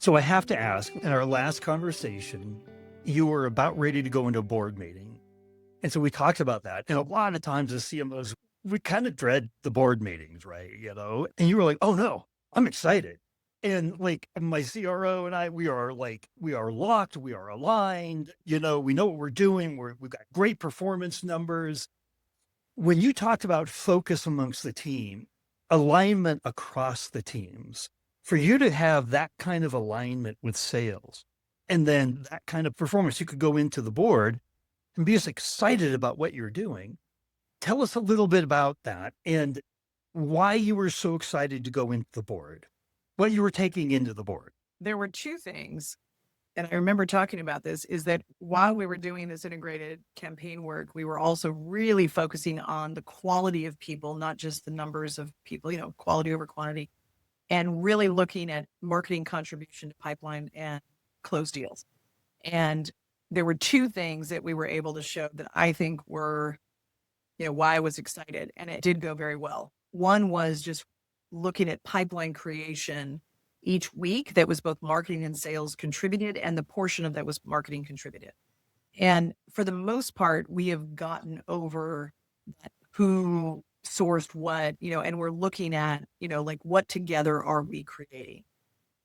So I have to ask, in our last conversation, you were about ready to go into a board meeting. And so we talked about that. And a lot of times as CMOs, we kind of dread the board meetings, right? And you were like, oh no, I'm excited. And like my CRO and I, we are locked, we are aligned, we know what we're doing. We've got great performance numbers. When you talked about focus amongst the team, alignment across the teams, for you to have that kind of alignment with sales and then that kind of performance, you could go into the board and be as excited about what you're doing. Tell us a little bit about that and why you were so excited to go into the board, what you were taking into the board. There were 2 things, and I remember talking about this, is that while we were doing this integrated campaign work, we were also really focusing on the quality of people, not just the numbers of people, quality over quantity, and really looking at marketing contribution to pipeline and close deals. And there were 2 things that we were able to show that I think were, why I was excited, and it did go very well. One was just looking at pipeline creation each week that was both marketing and sales contributed, and the portion of that was marketing contributed. And for the most part, we have gotten over that who sourced what, and we're looking at, like what together are we creating?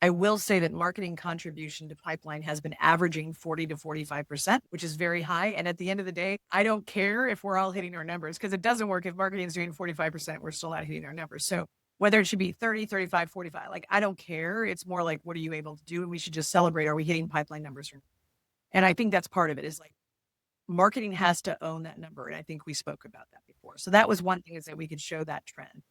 I will say that marketing contribution to pipeline has been averaging 40 to 45%, which is very high. And at the end of the day, I don't care if we're all hitting our numbers because it doesn't work if marketing is doing 45%, we're still not hitting our numbers. So whether it should be 30, 35, 45, like I don't care. It's more like, what are you able to do? And we should just celebrate. Are we hitting pipeline numbers? And I think that's part of it is like marketing has to own that number. And I think we spoke about that before. So that was one thing, is that we could show that trend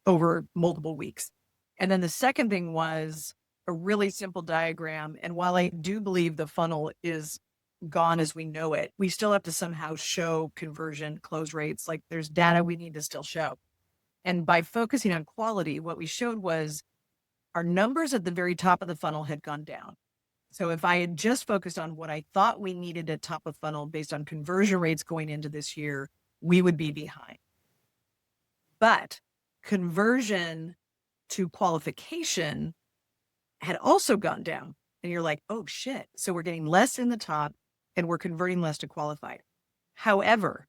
over multiple weeks. And then the second thing was a really simple diagram. And while I do believe the funnel is gone as we know it, we still have to somehow show conversion, close rates. Like there's data we need to still show. And by focusing on quality, what we showed was our numbers at the very top of the funnel had gone down. So if I had just focused on what I thought we needed at top of funnel based on conversion rates going into this year, we would be behind. But conversion to qualification had also gone down. And you're like, oh shit. So we're getting less in the top and we're converting less to qualified. However,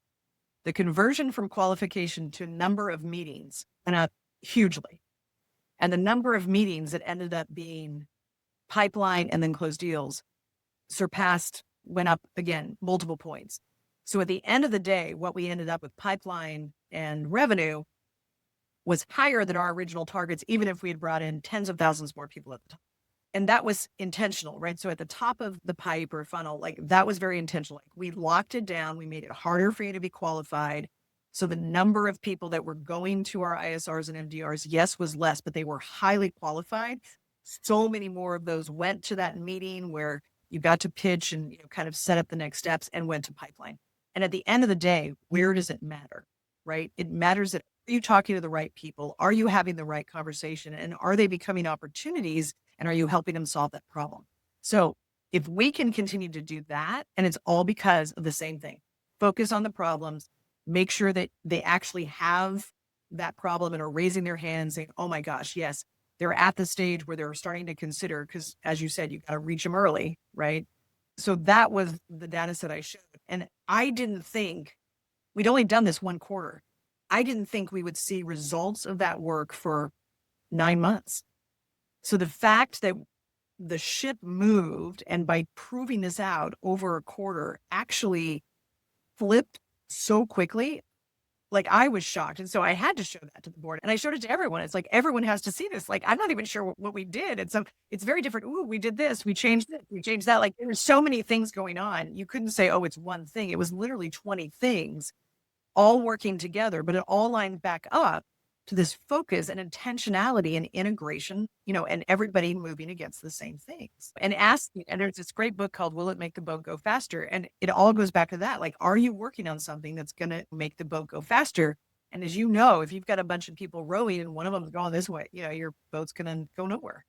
the conversion from qualification to number of meetings went up hugely. And the number of meetings that ended up being pipeline and then closed deals went up again, multiple points. So at the end of the day, what we ended up with pipeline and revenue was higher than our original targets, even if we had brought in tens of thousands more people at the time. And that was intentional, right? So at the top of the pipe or funnel, like that was very intentional. Like we locked it down. We made it harder for you to be qualified. So the number of people that were going to our ISRs and MDRs, yes, was less, but they were highly qualified. So many more of those went to that meeting where you got to pitch and kind of set up the next steps and went to pipeline. And at the end of the day, where does it matter, right? It matters that, are you talking to the right people? Are you having the right conversation? And are they becoming opportunities? And are you helping them solve that problem? So if we can continue to do that, and it's all because of the same thing, focus on the problems, make sure that they actually have that problem and are raising their hands saying, oh my gosh, yes, they're at the stage where they're starting to consider, because as you said, you got to reach them early, right? So that was the data set I showed. And I didn't think, we'd only done this one quarter. I didn't think we would see results of that work for 9 months. So the fact that the ship moved, and by proving this out over a quarter, actually flipped so quickly, like I was shocked. And so I had to show that to the board, and I showed it to everyone. It's like, everyone has to see this. Like, I'm not even sure what we did. And so it's very different. Ooh, we did this, we changed this, we changed that. Like there were so many things going on. You couldn't say, oh, it's one thing. It was literally 20 things all working together, but it all lined back up to this focus and intentionality and integration, and everybody moving against the same things. And asking, and there's this great book called Will It Make the Boat Go Faster? And it all goes back to that. Like, are you working on something that's going to make the boat go faster? And as you know, if you've got a bunch of people rowing and one of them's going this way, your boat's going to go nowhere.